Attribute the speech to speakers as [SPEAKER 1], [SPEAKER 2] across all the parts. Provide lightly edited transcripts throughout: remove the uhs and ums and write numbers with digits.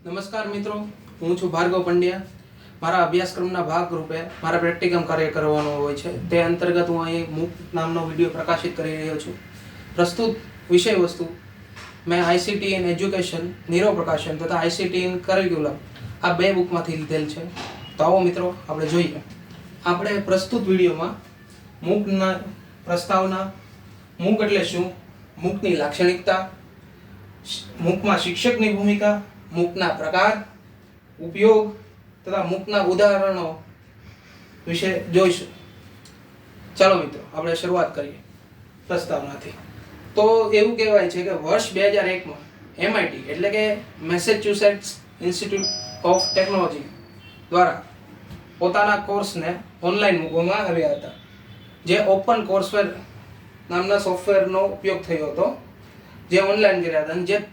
[SPEAKER 1] નમસ્કાર મિત્રો, હું છું ભાર્ગવ પંડ્યા. મારા અભ્યાસક્રમના ભાગરૂપે મારા પ્રેક્ટિકમ કાર્ય કરવાનું હોય છે. તે અંતર્ગત હું અહીં મૂક નામનો વિડીયો પ્રકાશિત કરી રહ્યો છું. પ્રસ્તુત વિષય વસ્તુ મેં આઈસીટી ઇન એજ્યુકેશન, નીરવ પ્રકાશન તથા આઈસીટી ઇન કરિક્યુલમ આ બે બુકમાંથી લીધેલ છે. તો આવો મિત્રો, આપણે જોઈએ. આપણે પ્રસ્તુત વિડીયોમાં મૂકના પ્રસ્તાવના, મૂક એટલે શું, મૂકની લાક્ષણિકતા, મૂકમાં શિક્ષકની ભૂમિકા, મૂકના પ્રકાર, ઉપયોગ તથા મૂકના ઉદાહરણો વિશે જોઈશું. ચાલો મિત્રો, આપણે શરૂઆત કરીએ પ્રસ્તાવનાથી. તો એવું કહેવાય છે કે વર્ષ 2001માં MIT એટલે કે મેસેચ્યુસેટ્સ ઇન્સ્ટિટ્યૂટ ઓફ ટેકનોલોજી દ્વારા પોતાના કોર્સને ઓનલાઈન મૂકવામાં આવ્યા હતા, જે ઓપન કોર્સવેર નામના સોફ્ટવેરનો ઉપયોગ થયો હતો, જે ઓનલાઈન કર્યા હતા અને જે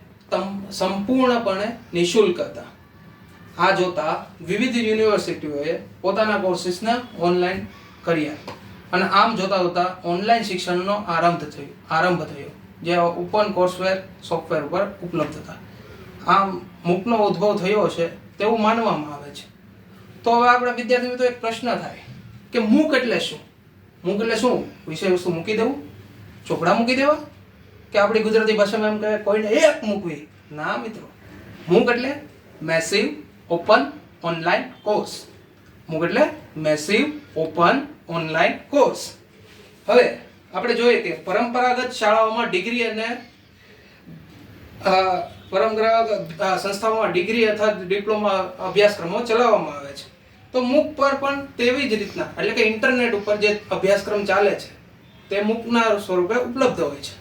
[SPEAKER 1] સંપૂર્ણપણે નિઃશુલ્ક હતા. આ જોતા વિવિધ યુનિવર્સિટીઓએ પોતાના કોર્સીસને ઓનલાઈન કર્યા અને આમ જોતા ઓનલાઈન શિક્ષણનો આરંભ થયો, જે ઓપન કોર્સવેર સોફ્ટવેર ઉપર ઉપલબ્ધ હતા. આમ મૂકનો ઉદ્ભવ થયો છે તેવું માનવામાં આવે છે. તો હવે આપણે વિદ્યાર્થી મિત્રો એક પ્રશ્ન થાય કે મૂક એટલે શું? મૂક એટલે શું? વિષય વસ્તુ મૂકી દેવું, ચોપડા મૂકી દેવા, કે આપણી ગુજરાતી ભાષામાં એમ કહે કોઈને એક મૂકવી? ના મિત્રો, મૂક એટલે મેસિવ ઓપન ઓનલાઈન કોર્સ. મૂક એટલે મેસિવ ઓપન ઓનલાઈન કોર્સ. હવે આપણે જોઈએ કે પરંપરાગત શાળાઓમાં ડિગ્રી અને પરંપરાગત સંસ્થાઓમાં ડિગ્રી અથવા ડિપ્લોમા અભ્યાસક્રમો ચલાવવામાં આવે છે. તો મૂક પર પણ તેવી જ રીતના, એટલે કે ઇન્ટરનેટ ઉપર જે અભ્યાસક્રમ ચાલે છે તે મૂકના સ્વરૂપે ઉપલબ્ધ હોય છે.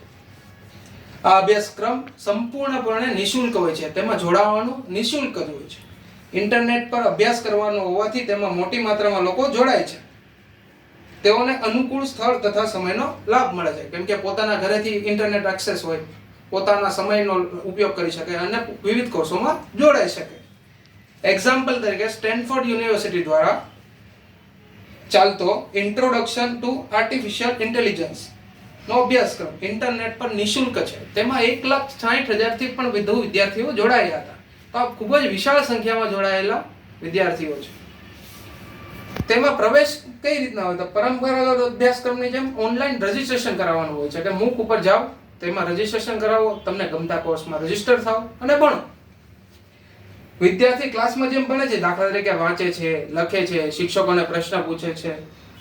[SPEAKER 1] આ અભ્યાસક્રમ સંપૂર્ણપણે નિઃશુલ્ક હોય છે, તેમાં જોડાવાનું નિઃશુલ્ક જ હોય છે. ઇન્ટરનેટ પર અભ્યાસ કરવાનો હોવાથી તેમાં મોટી માત્રામાં લોકો જોડાય છે. તેઓને અનુકૂળ સ્થળ તથા સમયનો લાભ મળે છે, કેમ કે પોતાના ઘરેથી ઇન્ટરનેટ એક્સેસ હોય, પોતાના સમયનો ઉપયોગ કરી શકે અને વિવિધ કોર્સોમાં જોડાઈ શકે. એક્ઝામ્પલ તરીકે સ્ટેનફોર્ડ યુનિવર્સિટી દ્વારા ચાલતો ઇન્ટ્રોડક્શન ટુ આર્ટિફિશિયલ ઇન્ટેલિજન્સ નો અભ્યાસક્રમ ઇન્ટરનેટ પર નિઃશુલ્ક છે. તેમાં 1,60,000થી પણ વધુ વિદ્યાર્થીઓ જોડાયા હતા. તો આ ખૂબ જ વિશાળ સંખ્યામાં જોડાયેલા વિદ્યાર્થીઓ છે. તેમાં પ્રવેશ કઈ રીતના હોય? તો પરંપરાગત અભ્યાસક્રમની જેમ ઓનલાઈન રજીસ્ટ્રેશન કરાવવાનું હોય છે, કે મૂક ઉપર જાઓ, તેમાં રજીસ્ટ્રેશન કરાવો, તમને ગમતા કોર્સમાં રજીસ્ટર થાઓ અને ભણો. વિદ્યાર્થી ક્લાસમાં જેમ ભણે છે, દાખલા તરીકે વાંચે છે, લખે છે, શિક્ષકોને પ્રશ્ન પૂછે છે,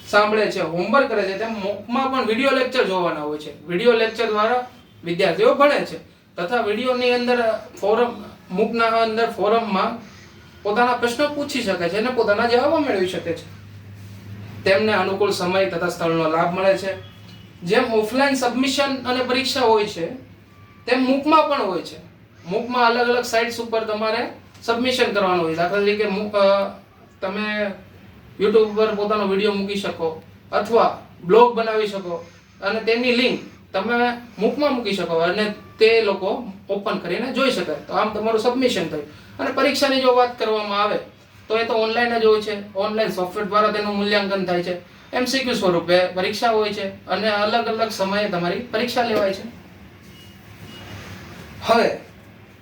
[SPEAKER 1] સાંભળે છે, હોમવર્ક કરે છે, તેમ મૂકમાં પણ વિડિયો લેક્ચર જોવાના હોય છે. વિડિયો લેક્ચર દ્વારા વિદ્યાર્થીઓ ભણે છે તથા વિડિયોની અંદર મૂકના અંદર ફોરમમાં પોતાના પ્રશ્નો પૂછી શકે છે અને પોતાના જવાબો મેળવી શકે છે. તેમને અનુકૂળ સમય તથા સ્થળનો લાભ મળે છે. જેમ ઓફલાઈન સબમિશન અને પરીક્ષા હોય છે, તેમ મૂકમાં પણ હોય છે. મૂકમાં અલગ અલગ સાઇટ્સ ઉપર તમારે સબમિશન કરવાનું હોય. દાખલા તરીકે તમે YouTube પર પોતાનો વિડીયો મૂકી શકો અથવા બ્લોગ બનાવી શકો અને તેની લિંક તમે મૂકમાં મૂકી શકો અને તે લોકો ઓપન કરીને જોઈ શકે. તો આમ તમારું સબમિશન થયું. અને પરીક્ષાની જો વાત કરવામાં આવે તો એ તો ઓનલાઈન જ હોય છે. ઓનલાઈન સોફ્ટવેર દ્વારા તેનું મૂલ્યાંકન થાય છે. MCQ સ્વરૂપે પરીક્ષા હોય છે અને અલગ અલગ સમયે તમારી પરીક્ષા લેવાય છે. હવે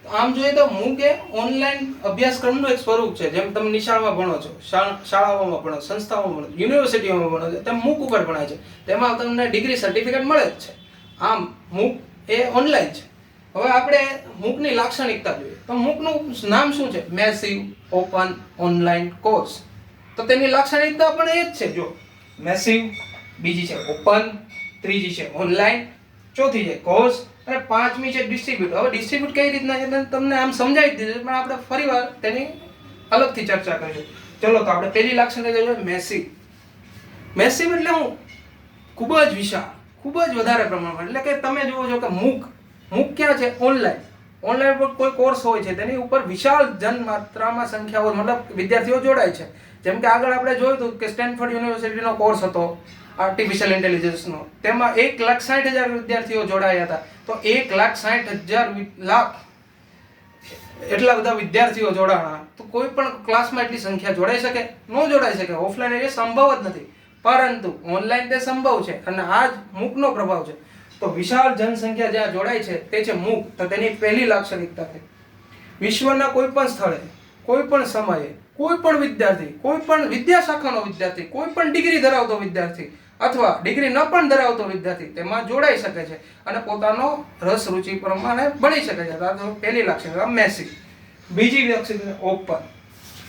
[SPEAKER 1] આમ જોઈએ તો મૂક એ ઓનલાઈન અભ્યાસક્રમનું એક સ્વરૂપ છે. જેમ તમે નિશાળમાં ભણો છો, શાળાઓમાં ભણો, સંસ્થાઓમાં ભણો, યુનિવર્સિટીઓમાં ભણો છો, તેમ મૂક ઉપર ભણાય છે. તેમાં તમને ડિગ્રી સર્ટિફિકેટ મળે જ છે. આમ મૂક એ ઓનલાઈન છે. હવે આપણે મૂકની લાક્ષણિકતા જોઈએ તો મૂકનું નામ શું છે? Massive open online course. તો તેની લાક્ષણિકતા પણ એ જ છે. જો મેસિવ, બીજી છે ઓપન, ત્રીજી છે ઓનલાઈન, ચોથી છે કોર્સ અને પાંચમી છે ડિસ્ટ્રીબ્યુટ. હવે ડિસ્ટ્રીબ્યુટ કઈ રીતના છે તમને આમ સમજાવી દીધું, પણ આપણે ફરીવાર તેની અલગથી ચર્ચા કરીશું. ચલો, તો આપણે પહેલી લાક્ષણિકતા જોઈએ મેસિવ. મેસિવ એટલે હું ખૂબ જ વિશાળ, ખૂબ જ વધારે પ્રમાણમાં. એટલે કે તમે જુઓ છો કે મૂક ક્યાં છે? ઓનલાઈન. ઓનલાઈન પર કોઈ કોર્સ હોય છે, તેની ઉપર વિશાળ જનમાત્રામાં સંખ્યાઓ, મતલબ વિદ્યાર્થીઓ જોડાય છે. જેમ કે આગળ આપણે જોયું હતું કે સ્ટેનફોર્ડ યુનિવર્સિટીનો કોર્સ હતો આર્ટિફિશિયલ ઇન્ટેલિજન્સનો, તેમાં 1,60,000 વિદ્યાર્થીઓ જોડાયા હતા. તો 1,60,000 એટલા બધા વિદ્યાર્થીઓ જોડાણા, તો કોઈ પણ ક્લાસમાં એટલી સંખ્યા જોડાઈ શકે? ન જોડાઈ શકે. ઓફલાઈન એ સંભવ જ નથી. પરંતુ ઓનલાઈન તે સંભવ છે અને આ જ મૂકનો પ્રભાવ છે. તો વિશાળ જનસંખ્યા જ્યાં જોડાય છે તે છે મૂક. તો તેની પહેલી લાક્ષણિકતા થઈ. વિશ્વના કોઈ પણ સ્થળે, કોઈ પણ સમયે, કોઈ પણ વિદ્યાર્થી, કોઈ પણ વિદ્યા શાખાનો વિદ્યાર્થી, કોઈ પણ ડિગ્રી ધરાવતો વિદ્યાર્થી અથવા ડિગ્રી ન પણ ધરાવતો વિદ્યાર્થી તેમાં જોડાઈ શકે છે અને પોતાનો રસ રુચિ પ્રમાણે ભણી શકે છે. તો પહેલી લાક્ષણિકતા મેસિવ. બીજી લાક્ષણિકતા ઓપન.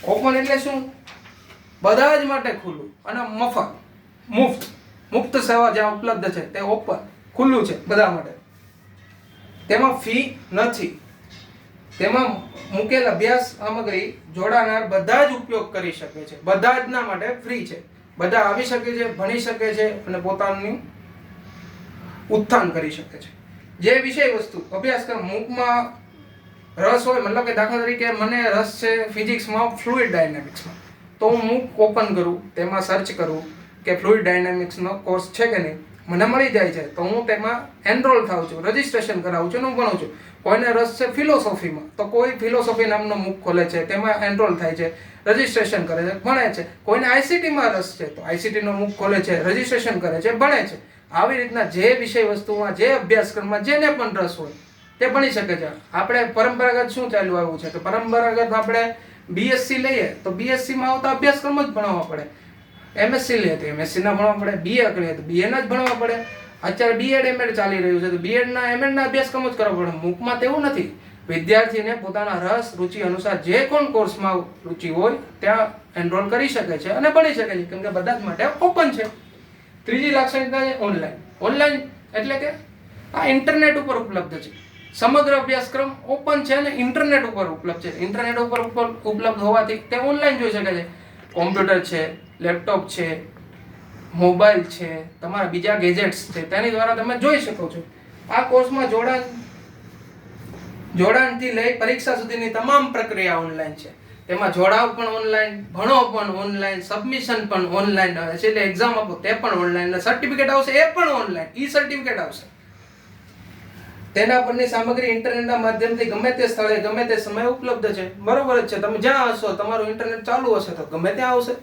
[SPEAKER 1] ઓપન એટલે શું? બધા જ માટે ખુલ્લું અને મફત, મુક્ત સેવા જ્યાં ઉપલબ્ધ છે તે ઓપન, ખુલ્લું છે બધા માટે. તેમાં ફી નથી. તેમાં મૂકેલ અભ્યાસ સામગ્રી જોડાનાર બધા જ ઉપયોગ કરી શકે છે. બધા જ ના માટે ફ્રી છે. બધા આવી શકે છે, ભણી શકે છે અને પોતાનું ઉત્થાન કરી શકે છે. જે વિષય વસ્તુ અભ્યાસક્રમ મૂકમાં રસ હોય, મતલબ કે દાખલા તરીકે મને રસ છે ફિઝિક્સમાં ફ્લુઇડ ડાયનેમિક્સમાં, તો હું મૂક ઓપન કરું, તેમાં સર્ચ કરું કે ફ્લુઇડ ડાયનેમિક્સનો કોર્સ છે કે નહીં, મને મળી જાય છે તો હું તેમાં એનરોલ થાઉં છું, રજિસ્ટ્રેશન કરાવું છું અને હું ભણું છું. કોઈને રસ છે ફિલોસોફીમાં તો કોઈ ફિલોસોફી નામનો મૂક ખોલે છે, તેમાં એનરોલ થાય છે, રજિસ્ટ્રેશન કરે છે, ભણે છે. કોઈને આઈસીટીમાં રસ છે તો આઈસીટીનો મૂક ખોલે છે, રજિસ્ટ્રેશન કરે છે, ભણે છે. આવી રીતના જે વિષય વસ્તુમાં, જે અભ્યાસક્રમમાં જેને પણ રસ હોય તે ભણી શકે છે. આપણે પરંપરાગત શું ચાલ્યું આવ્યું છે કે પરંપરાગત આપણે બીએસસી લઈએ તો બીએસસીમાં આવતા અભ્યાસક્રમ જ ભણવા પડે, એમએસસી લઈએ તો એમએસસીના ભણવા પડે, બીએ કરીએ તો બીએના જ ભણવા પડે. અત્યારે બીએડ એમએડ ચાલી રહ્યું છે તો બીએડના એમએડના અભ્યાસક્રમ જ કરવો પડે. મૂકમાં તેવું નથી. વિદ્યાર્થીને પોતાના રસ રુચિ અનુસાર જે કોણ કોર્સમાં રુચિ હોય ત્યાં એનરોલ કરી શકે છે અને ભણી શકે છે, કેમ કે બધા જ માટે ઓપન છે. ત્રીજી લાક્ષણિકતા છે ઓનલાઈન. ઓનલાઈન એટલે કે આ ઇન્ટરનેટ ઉપર ઉપલબ્ધ છે. સમગ્ર અભ્યાસક્રમ ઓપન છે અને ઇન્ટરનેટ ઉપર ઉપલબ્ધ છે. ઇન્ટરનેટ ઉપર ઉપલબ્ધ હોવાથી તે ઓનલાઈન જોઈ શકે છે. કોમ્પ્યુટર છે, લેપટોપ છે, મોબાઈલ છે, તમારા બીજા ગેજેટ્સ છે, તેની દ્વારા તમે જોઈ શકો છો. આ કોર્સમાં જોડાણથી લઈ પરીક્ષા સુધીની તમામ પ્રક્રિયા ઓનલાઈન છે. તેમાં જોડાવ પણ ઓનલાઈન, ભણો પણ ઓનલાઈન, સબમિશન પણ ઓનલાઈન આવે છે, એટલે એક્ઝામ આપો તે પણ ઓનલાઈન, સર્ટિફિકેટ આવશે એ પણ ઓનલાઈન, ઈ સર્ટિફિકેટ આવશે. તેના પરની સામગ્રી ઇન્ટરનેટના માધ્યમથી ગમે તે સ્થળે ગમે તે સમયે ઉપલબ્ધ છે. બરોબર જ છે. તમે જ્યાં હશો તમારું ઇન્ટરનેટ ચાલુ હશે તો ગમે ત્યાં આવશે.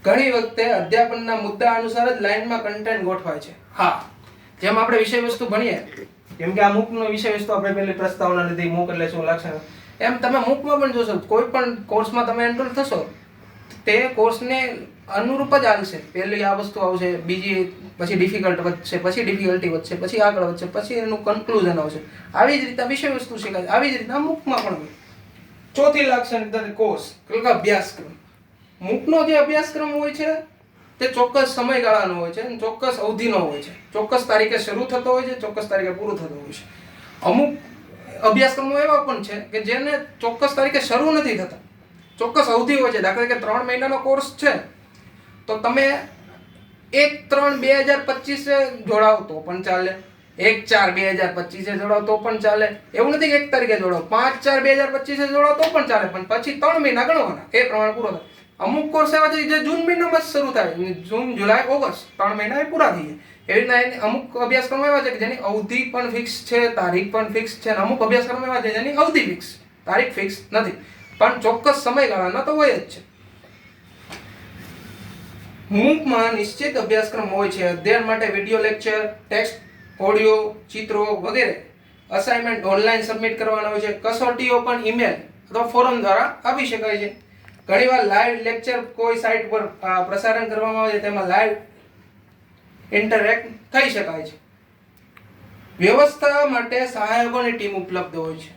[SPEAKER 1] ઘણી વખતે અધ્યાપનના મુદ્દા અનુસાર જ લાઈનમાં કન્ટેન્ટ ગોઠવાય છે. હા, જેમ આપણે વિષય વસ્તુ ભણીએ, કેમ કે આ મૂકનો વિષય વસ્તુ આપણે પહેલી પ્રસ્તાવના લીધી, મૂક એટલે શું, લક્ષણ, એમ તમે મૂકમાં પણ જોશો, કોઈ પણ કોર્સમાં તમે એન્રોલ થશો તે કોર્સને અનુરૂપ જ આવશે. પહેલી આ વસ્તુ આવશે, બીજી પછી ડિફિકલ્ટ વધશે, પછી ડિફિકલ્ટી વધશે, પછી આગળ વધશે, પછી એનું કન્ક્લુઝન આવશે. આવી જ રીતે વિષય વસ્તુ શીખાય. આવી જ રીતના મૂકમાં પણ હોય. ચોથી લાક્ષણિકતા કોર્સ એટલે કે અભ્યાસક્રમ. મૂકનો જે અભ્યાસક્રમ હોય છે તે ચોક્કસ સમયગાળાનો હોય છે, ચોક્કસ અવધિનો હોય છે, ચોક્કસ તારીખે શરૂ થતો હોય છે, ચોક્કસ તારીખે પૂરો થતો હોય છે. અમુક અભ્યાસક્રમો એવા પણ છે કે જેને ચોક્કસ તારીખે શરૂ નથી થતા, ચોક્કસ અવધિ હોય છે. દાખલા તરીકે 3 મહિનાનો કોર્સ છે તો તમે 1/3/2025 જોડાવ તો પણ ચાલે, 1/4/2025 જોડાવ તો પણ ચાલે. એવું નથી કે 1 તારીખે જોડાવ, 5/4/2025 જોડાવ તો પણ ચાલે, પણ પછી 3 મહિના ગણવાના, એ પ્રમાણે પૂરો થાય. અમુક કોર્સ એવા છે જે જૂન મહિનામાં શરૂ થાય, જૂન, જુલાઈ, ઓગસ્ટ, 3 મહિના એ પૂરા થઈ જાય. એવી રીતના અમુક અભ્યાસક્રમો એવા છે કે જેની અવધિ પણ ફિક્સ છે, તારીખ પણ ફિક્સ છે, અને અમુક અભ્યાસક્રમો એવા છે જેની અવધિ ફિક્સ, તારીખ ફિક્સ નથી, પણ ચોક્કસ સમયગાળાના તો હોય જ છે. મૂકમાં નિશ્ચિત અભ્યાસક્રમ હોય છે. અધ્યયન માટે વિડીયો લેક્ચર, ટેક્સ્ટ, ઓડિયો, ચિત્રો વગેરે અસાઇનમેન્ટ ઓનલાઈન સબમિટ કરવાના હોય છે. કસોટીઓ પણ ઈમેલ અથવા ફોરમ દ્વારા આપી શકાય છે. ઘણીવાર લાઈવ લેક્ચર કોઈ સાઇટ પર પ્રસારણ કરવામાં આવે છે, તેમાં લાઈવ ઇન્ટરેક્ટ થઈ શકાય છે. વ્યવસ્થા માટે સહાયકોની ટીમ ઉપલબ્ધ હોય છે.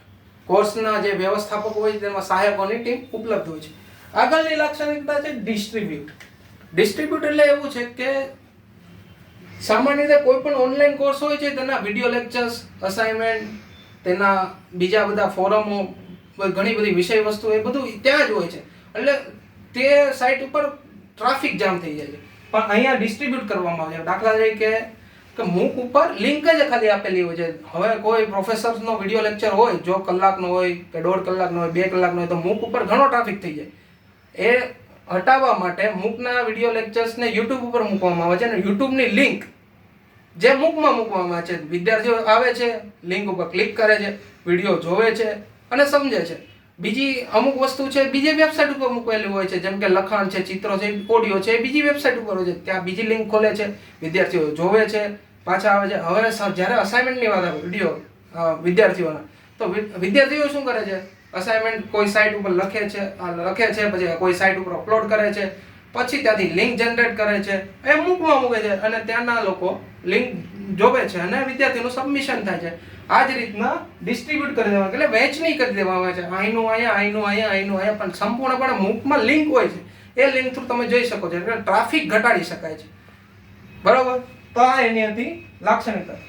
[SPEAKER 1] કોર્સના જે વ્યવસ્થાપક હોય છે તેમાં સહાયકોની ટીમ ઉપલબ્ધ હોય છે. આગળની લાક્ષણિકતા છે ડિસ્ટ્રીબ્યુટ. ડિસ્ટ્રીબ્યુટ એટલે એવું છે કે સામાન્ય રીતે કોઈ પણ ઓનલાઈન કોર્સ હોય છે તેના વિડીયો લેક્ચર્સ, અસાઇનમેન્ટ, તેના બીજા બધા ફોરમો, ઘણી બધી વિષય વસ્તુ એ બધું ત્યાં જ હોય છે. એટલે તે સાઇટ ઉપર ટ્રાફિક જામ થઈ જાય છે. પણ અહીંયા ડિસ્ટ્રીબ્યુટ કરવામાં આવે છે. દાખલા તરીકે કે મૂક ઉપર લિંક જ ખાલી આપેલી હોય છે. હવે કોઈ પ્રોફેસરનો વિડીયો લેક્ચર હોય, જો કલાકનો હોય કે 1.5 કલાકનો હોય, 2 કલાકનો હોય, તો મૂક ઉપર ઘણો ટ્રાફિક થઈ જાય. એ હટાવવા માટે મૂકના વિડીયો લેક્ચર્સને યુટ્યુબ ઉપર મૂકવામાં આવે છે અને યુટ્યુબની લિંક જે મૂકમાં મૂકવામાં આવે છે, વિદ્યાર્થીઓ આવે છે, લિંક ઉપર ક્લિક કરે છે, વિડીયો જોવે છે અને સમજે છે. બીજી અમુક વસ્તુ છે બીજી વેબસાઇટ ઉપર મૂકેલી હોય છે, જેમ કે લખાણ છે, ચિત્રો છે, ઓડિયો છે, બીજી વેબસાઇટ ઉપર હોય છે, ત્યાં બીજી લિંક ખોલે છે, વિદ્યાર્થીઓ જોવે છે, પાછા આવે છે. હવે જ્યારે અસાઇનમેન્ટની વાત આવે વિડીયો વિદ્યાર્થીઓના, તો વિદ્યાર્થીઓ શું કરે છે, અસાઇનમેન્ટ કોઈ સાઇટ ઉપર લખે છે પછી કોઈ સાઇટ ઉપર અપલોડ કરે છે, પછી ત્યાંથી લિંક જનરેટ કરે છે, એ મૂકવા મૂકે છે અને ત્યાંના લોકો લિંક જોવે છે અને વિદ્યાર્થીનું સબમિશન થાય છે. આ જ રીતના ડિસ્ટ્રીબ્યુટ કરી દેવામાં એટલે વહેંચણી કરી દેવામાં આવે છે, અહીંનું અહીંયા, અહીંનું અહીંયા, અહીંનું અહીંયા, પણ સંપૂર્ણપણે મૂકમાં લિંક હોય છે. એ લિંક થ્રુ તમે જોઈ શકો છો એટલે ટ્રાફિક ઘટાડી શકાય છે. બરાબર, તો આ એની હતી લાક્ષણિકતા.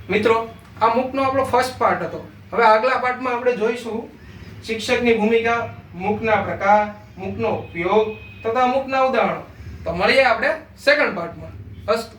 [SPEAKER 1] મિત્રો, આ મૂકનો આપણો ફર્સ્ટ પાર્ટ હતો. હવે આગલા પાર્ટમાં આપણે જોઈશું શિક્ષકની ભૂમિકા, મૂકના પ્રકાર, મૂકનો ઉપયોગ તથા મૂકના ઉદાહરણો. તો મળીએ આપણે સેકન્ડ પાર્ટમાં. અસ્તુ.